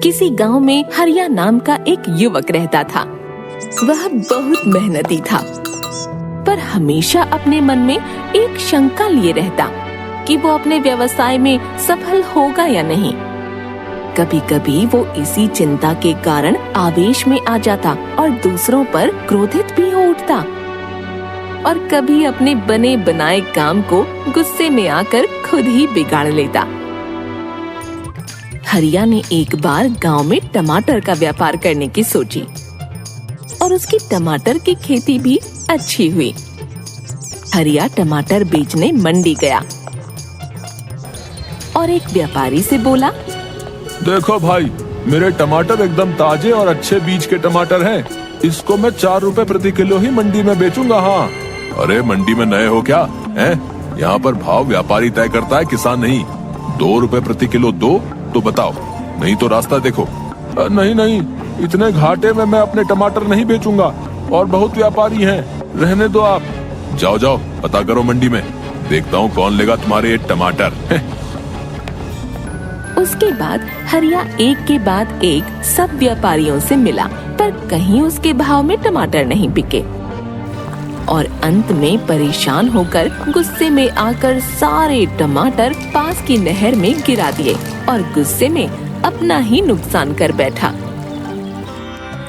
किसी गांव में हरिया नाम का एक युवक रहता था। वह बहुत मेहनती था, पर हमेशा अपने मन में एक शंका लिए रहता कि वो अपने व्यवसाय में सफल होगा या नहीं। कभी कभी वो इसी चिंता के कारण आवेश में आ जाता और दूसरों पर क्रोधित भी हो उठता, और कभी अपने बने बनाए काम को गुस्से में आकर खुद ही बिगाड़ लेता। हरिया ने एक बार गांव में टमाटर का व्यापार करने की सोची और उसकी टमाटर की खेती भी अच्छी हुई। हरिया टमाटर बेचने मंडी गया और एक व्यापारी से बोला, देखो भाई, मेरे टमाटर एकदम ताजे और अच्छे बीज के टमाटर हैं। इसको मैं 4 रुपए प्रति किलो ही मंडी में बेचूंगा। हाँ। अरे मंडी में नए हो क्या? हैं? यहाँ पर भाव व्यापारी तय करता है, किसान नहीं। 2 रुपए प्रति किलो दो तो बताओ, नहीं तो रास्ता देखो। नहीं, इतने घाटे में मैं अपने टमाटर नहीं बेचूंगा और बहुत व्यापारी हैं, रहने दो आप। जाओ पता करो मंडी में, देखता हूँ कौन लेगा तुम्हारे ये टमाटर। उसके बाद हरिया एक के बाद एक सब व्यापारियों से मिला, पर कहीं उसके भाव में टमाटर नहीं बिके और अंत में परेशान होकर गुस्से में आकर सारे टमाटर पास की नहर में गिरा दिए और गुस्से में अपना ही नुकसान कर बैठा।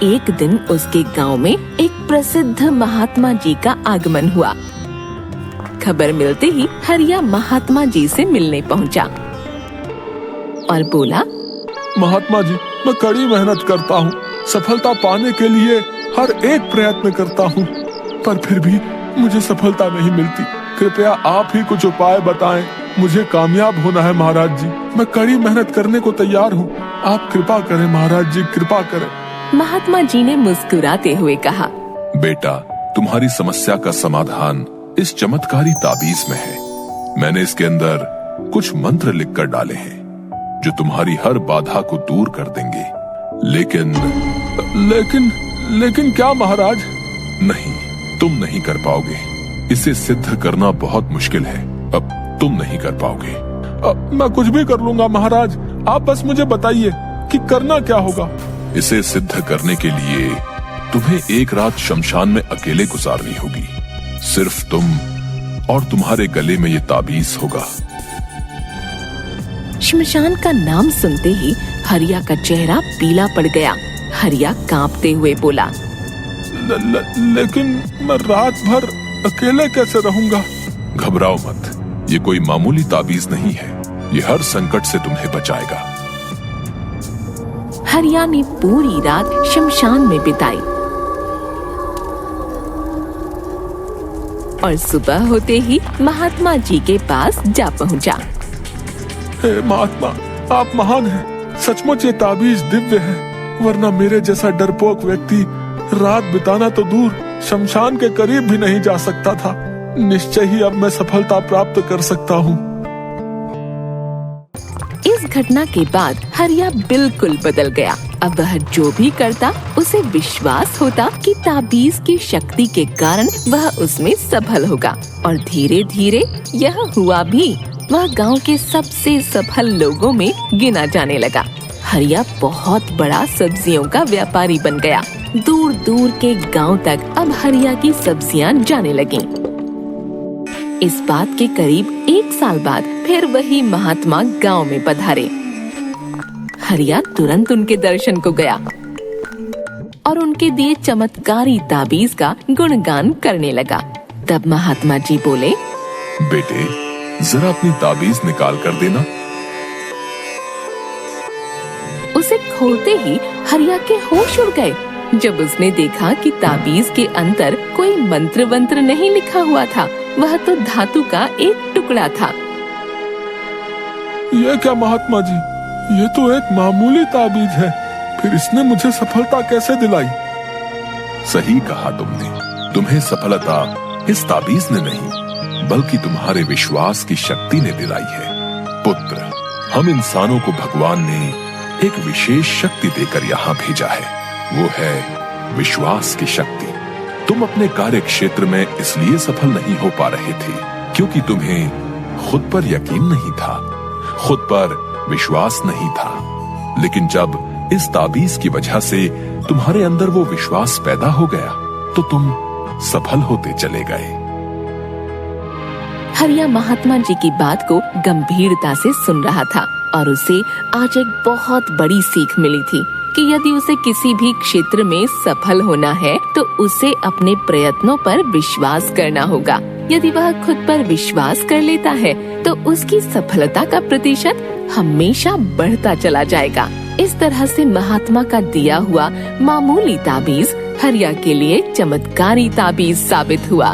एक दिन उसके गांव में एक प्रसिद्ध महात्मा जी का आगमन हुआ। खबर मिलते ही हरिया महात्मा जी से मिलने पहुंचा और बोला, महात्मा जी, मैं कड़ी मेहनत करता हूँ, सफलता पाने के लिए हर एक प्रयत्न करता हूँ, पर फिर भी मुझे सफलता नहीं मिलती। कृपया आप ही कुछ उपाय बताएं, मुझे कामयाब होना है महाराज जी। मैं कड़ी मेहनत करने को तैयार हूँ, आप कृपा करें महाराज जी, कृपा करें। महात्मा जी ने मुस्कुराते हुए कहा, बेटा, तुम्हारी समस्या का समाधान इस चमत्कारी ताबीज में है। मैंने इसके अंदर कुछ मंत्र लिखकर डाले हैं जो तुम्हारी हर बाधा को दूर कर देंगे। लेकिन क्या महाराज? नहीं, तुम नहीं कर पाओगे। इसे सिद्ध करना बहुत मुश्किल है। अब तुम नहीं कर पाओगे। मैं कुछ भी कर लूंगा महाराज, आप बस मुझे बताइए कि करना क्या होगा। इसे सिद्ध करने के लिए तुम्हें एक रात शमशान में अकेले गुजारनी होगी। सिर्फ तुम और तुम्हारे गले में ये ताबीज होगा। शमशान का नाम सुनते ही हरिया का चेहरा पीला पड़ गया। हरिया कांपते हुए बोला, लेकिन मैं रात भर अकेले कैसे रहूंगा? घबराओ मत, ये कोई मामूली ताबीज नहीं है। ये हर संकट से तुम्हें बचाएगा। हरिया ने पूरी रात शमशान में बिताई और सुबह होते ही महात्मा जी के पास जा पहुंचा। हे महात्मा, आप महान हैं। सचमुच ये ताबीज दिव्य है, वरना मेरे जैसा डरपोक व्यक्ति रात बिताना तो दूर, शमशान के करीब भी नहीं जा सकता था। निश्चय ही अब मैं सफलता प्राप्त कर सकता हूँ। इस घटना के बाद हरिया बिल्कुल बदल गया। अब वह जो भी करता उसे विश्वास होता कि ताबीज की शक्ति के कारण वह उसमें सफल होगा, और धीरे धीरे यह हुआ भी। वह गांव के सबसे सफल लोगों में गिना जाने लगा। हरिया बहुत बड़ा सब्जियों का व्यापारी बन गया। दूर दूर के गांव तक अब हरिया की सब्जियां जाने लगीं। इस बात के करीब 1 साल बाद फिर वही महात्मा गांव में पधारे। हरिया तुरंत उनके दर्शन को गया और उनके दिए चमत्कारी ताबीज का गुणगान करने लगा। तब महात्मा जी बोले, बेटे, जरा अपनी ताबीज निकाल कर देना। उसे खोलते ही हरिया के होश उड़ गए जब उसने देखा कि ताबीज के अंदर कोई मंत्र वंत्र नहीं लिखा हुआ था, वह तो धातु का एक टुकड़ा था। ये क्या महात्मा जी, ये तो एक मामूली ताबीज है, फिर इसने मुझे सफलता कैसे दिलाई? सही कहा तुमने। तुम्हें सफलता इस ताबीज ने नहीं, बल्कि तुम्हारे विश्वास की शक्ति ने दिलाई है। पुत्र, हम इंसानों को भगवान ने एक विशेष शक्ति देकर यहाँ भेजा है। वो है विश्वास की शक्ति। तुम अपने कार्य क्षेत्र में इसलिए सफल नहीं हो पा रहे थे क्योंकि तुम्हें खुद पर यकीन नहीं था, खुद पर विश्वास नहीं था। लेकिन जब इस ताबीज की वजह से तुम्हारे अंदर वो विश्वास पैदा हो गया तो तुम सफल होते चले गए। हरिया महात्मा जी की बात को गंभीरता से सुन रहा था और उसे आज एक बहुत बड़ी सीख मिली थी कि यदि उसे किसी भी क्षेत्र में सफल होना है तो उसे अपने प्रयत्नों पर विश्वास करना होगा। यदि वह खुद पर विश्वास कर लेता है तो उसकी सफलता का प्रतिशत हमेशा बढ़ता चला जाएगा। इस तरह से महात्मा का दिया हुआ मामूली ताबीज हरिया के लिए चमत्कारी ताबीज साबित हुआ।